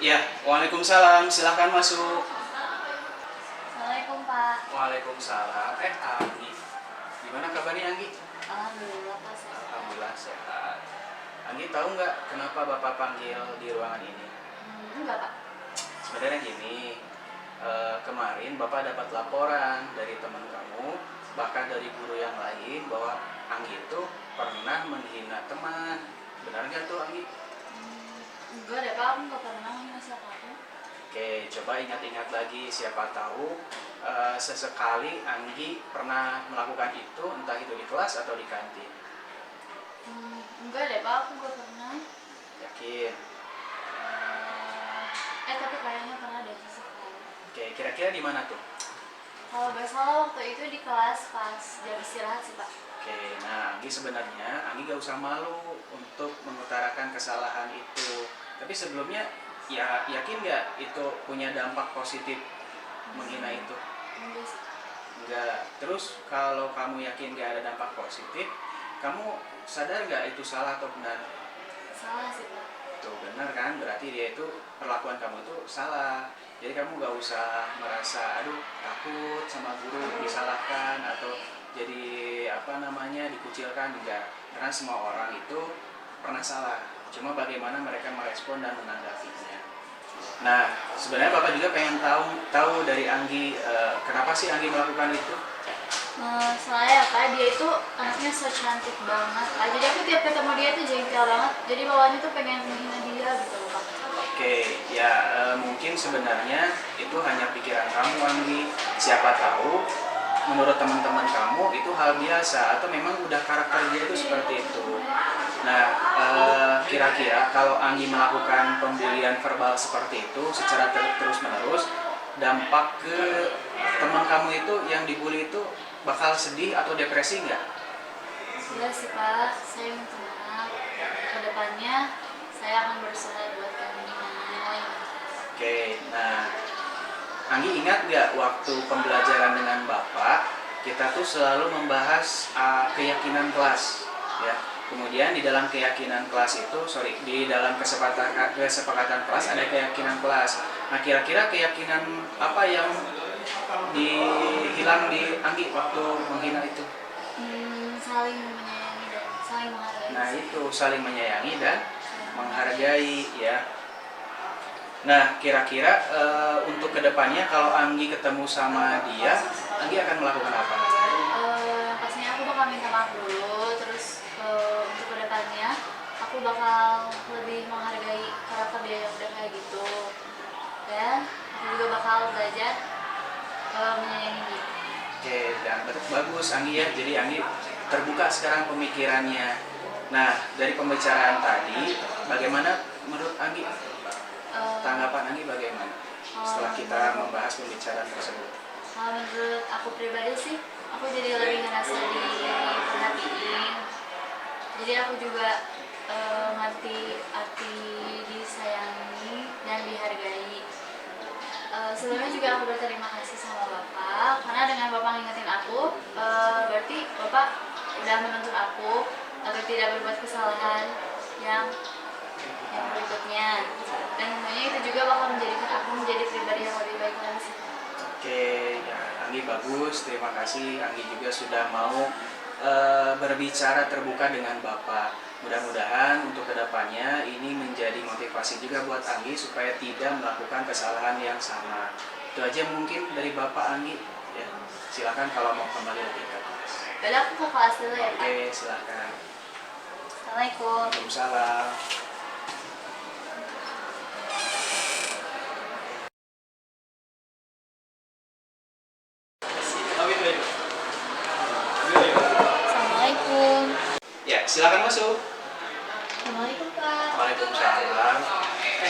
Ya, Waalaikumsalam. Silahkan masuk. Assalamualaikum Pak. Waalaikumsalam. Anggi. Gimana kabarnya Anggi? Alhamdulillah Pak sehat. Alhamdulillah sehat. Anggi tahu nggak kenapa Bapak panggil di ruangan ini? Enggak Pak. Sebenarnya gini, kemarin Bapak dapat laporan dari teman kamu, bahkan dari guru yang lain bahwa Anggi itu pernah menghina teman. Benar nggak tuh Anggi? Enggak deh Pak, aku nggak pernah menghina siapapun. Oke, coba ingat-ingat lagi, siapa tahu sesekali Anggi pernah melakukan itu, entah itu di kelas atau di kantin. Enggak deh Pak, aku nggak pernah. Yakin? Tapi kayaknya pernah deh sesekali. Oke, kira-kira di mana tuh? Kalau nggak salah waktu itu di kelas pas jam istirahat sih Pak. Oke, nah Anggi sebenarnya, Anggi gak usah malu untuk mengutarakan kesalahan itu. Tapi sebelumnya, ya yakin gak itu punya dampak positif menghina itu? Enggak sih. Enggak. Terus kalau kamu yakin gak ada dampak positif, kamu sadar gak itu salah atau benar? Salah sih Pak. Tuh benar kan, berarti dia itu perlakuan kamu itu salah. Jadi kamu gak usah merasa aduh takut sama guru disalahkan atau jadi dikucilkan, enggak. Karena semua orang itu pernah salah, cuma bagaimana mereka merespon dan menanggapinya. Nah, sebenarnya Bapak juga pengen tahu dari Anggi, kenapa sih Anggi melakukan itu? Soalnya Pak, dia itu anaknya so cantik banget Pak. Jadi aku tiap ketemu dia tuh jengkel banget. Jadi bawahnya tuh pengen menghina dia gitu loh Pak. Oke, ya mungkin sebenarnya itu hanya pikiran kamu Anggi. Siapa tahu menurut teman-teman kamu itu hal biasa atau memang udah karakter dia itu seperti itu. Nah, kira-kira kalau Anggi melakukan pembulian verbal seperti itu secara terus-menerus, dampak ke teman kamu itu yang dibully itu bakal sedih atau depresi nggak? Iya sih Pak, saya minta maaf. Kedepannya saya akan berusaha buat kayak yang lain. Oke, nah Anggi ingat nggak waktu pembelajaran dengan Bapak, kita tuh selalu membahas keyakinan kelas, ya. Kemudian di dalam keyakinan kelas itu, di dalam kesepakatan kelas ada keyakinan kelas. Nah, kira-kira keyakinan apa yang dihilang di Anggi waktu menghina itu? Saling menyayangi dan saling menghargai. Nah, itu saling menyayangi dan menghargai, ya. Nah, kira-kira untuk kedepannya kalau Anggi ketemu sama dia, Anggi akan melakukan apa? Pastinya aku bakal minta maaf dulu. Terus untuk kedepannya aku bakal lebih menghargai karakter dia yang udah kayak gitu. Dan aku juga bakal belajar menyayangi dia. Oke, dan bagus Anggi ya. Jadi Anggi terbuka sekarang pemikirannya. Nah, dari pembicaraan tadi, bagaimana menurut Anggi? Tanggapan Anggi bagaimana setelah kita membahas pembicaraan tersebut? Menurut aku pribadi sih, aku jadi lebih ngerasa diperhatiin. Jadi aku juga ngerti arti disayangi dan dihargai. Sebelumnya juga aku berterima kasih sama Bapak, karena dengan Bapak ngingetin aku, berarti Bapak udah menuntut aku agar tidak berbuat kesalahan yang berikutnya. Dan tentunya itu juga bakal menjadikan aku menjadi pribadi yang lebih baik lagi. Oke, ya Anggi bagus, terima kasih. Anggi juga sudah mau berbicara terbuka dengan Bapak. Mudah-mudahan untuk kedepannya ini menjadi motivasi juga buat Anggi supaya tidak melakukan kesalahan yang sama. Itu aja mungkin dari Bapak Anggi. Ya, silakan kalau mau kembali lebih ke kelas. Udah aku ke kelas dulu ya Pak. Oke, silakan. Assalamualaikum. Waalaikumsalam. Assalamualaikum. Ya, silakan masuk. Assalamualaikum Pak. Waalaikumsalam.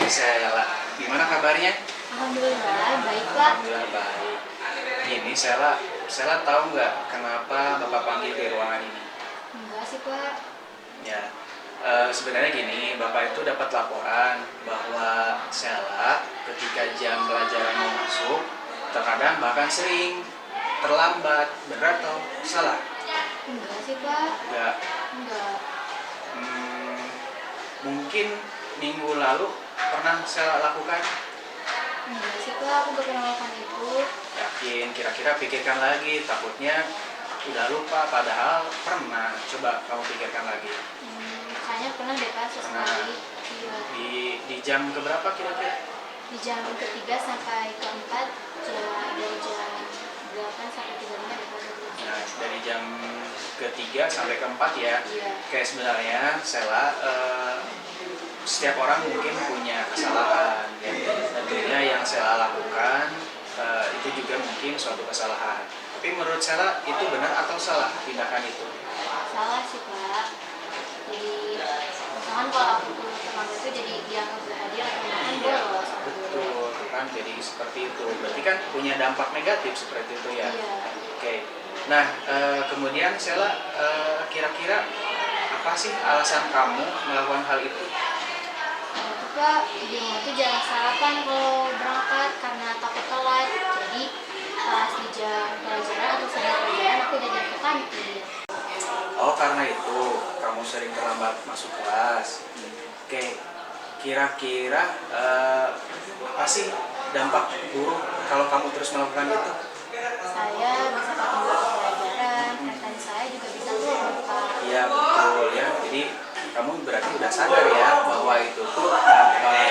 Sela, gimana kabarnya? Alhamdulillah baik Pak. Alhamdulillah baik. Ini Sela tahu nggak kenapa Bapak panggil di ruangan ini? Enggak sih Pak. Ya, sebenarnya gini, Bapak itu dapat laporan bahwa Sela ketika jam pelajaran mau masuk, terkadang bahkan sering terlambat. Benar atau salah? Enggak sih Pak. Enggak. Enggak. Hmm, mungkin minggu lalu pernah Sela lakukan? Enggak sih Kak, aku gak pernah melakukan itu. Yakin? Kira-kira pikirkan lagi, takutnya udah lupa padahal pernah. Coba kamu pikirkan lagi. Kayaknya pernah deh Kak, Pernah. sesekali. Iya. Di jam keberapa kira-kira? Di jam ketiga sampai keempat, dari jam 8 sampai 35 deh Kak. Nah, dari jam ketiga sampai keempat ya. Iya. Kayak sebenarnya Sela, setiap orang mungkin punya kesalahan ya. Tentunya yang Sela lakukan itu juga mungkin suatu kesalahan. Tapi menurut Sela itu benar atau salah tindakan itu? Salah sih Kak. Jadi misalkan kalau aku turun terlambat itu jadi dianggap gak adil atau bahkan Iya, bolos sama guru. betul kan, jadi seperti itu. Berarti kan punya dampak negatif seperti itu ya. Iya. Oke. Nah, kemudian Sela, kira-kira apa sih alasan kamu melakukan hal itu? Aku Kak di rumah tuh jarang sarapan kalau berangkat karena takut telat. Jadi pas di jam pelajaran atau sebelum pelajaran aku jadi ke kantin. Oh, karena itu kamu sering terlambat masuk kelas. Oke. Kira-kira apa sih dampak buruk kalau kamu terus melakukan itu? Saya bisa ketemu ke pelajaran, prestasi saya juga bisa turun Kak. Iya, betul ya. Jadi kamu berarti udah sadar ya bahwa itu tuh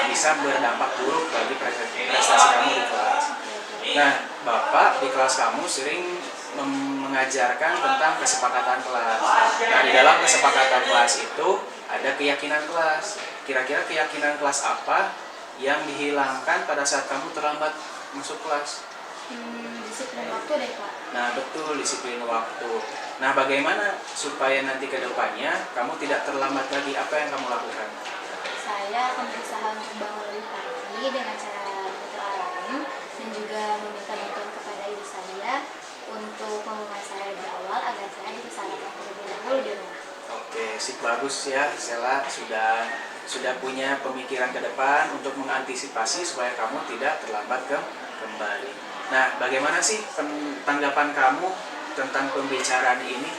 bisa berdampak buruk bagi prestasi kamu di kelas. Nah, Bapak di kelas kamu sering mengajarkan tentang kesepakatan kelas. Nah, di dalam kesepakatan kelas itu ada keyakinan kelas. Kira-kira keyakinan kelas apa yang dihilangkan pada saat kamu terlambat masuk kelas? Disiplin waktu deh Kak. Nah, betul, disiplin waktu. Nah, bagaimana supaya nanti ke depannya kamu tidak terlambat lagi? Apa yang kamu lakukan? Saya akan berusaha untuk bangun lebih pagi dengan cara betul alarm dan juga meminta bantuan kepada ibu saya untuk memulai saya lebih awal agar saya bisa sarapan terlebih dahulu di rumah. Oke, sip, bagus ya. Sela sudah punya pemikiran ke depan untuk mengantisipasi supaya kamu tidak terlambat kembali. Nah, bagaimana sih tanggapan kamu tentang pembicaraan ini?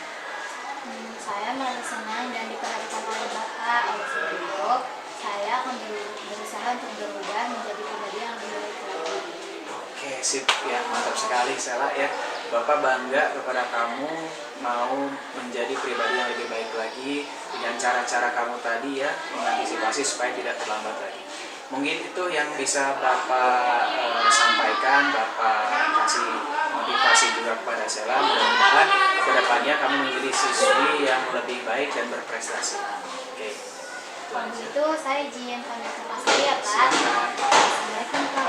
Saya merasa senang dan diperhatikan oleh Bapak. Oleh sebab itu, saya akan berusaha untuk berubah menjadi pribadi yang lebih baik lagi. Oke, sip ya, mantap sekali Sela ya. Bapak bangga kepada kamu mau menjadi pribadi yang lebih baik lagi dengan cara-cara kamu tadi ya, mengantisipasi supaya tidak terlambat lagi. Mungkin itu yang bisa Bapak sampaikan, Bapak kasih motivasi juga kepada Sela. Mudah-mudahan kedepannya kamu menjadi siswi yang lebih baik dan berprestasi. Oke, itu Kalau aja. begitu, saya izin pamit ke kelas dulu ya Pak. Silakan. Assalamualaikum Kak.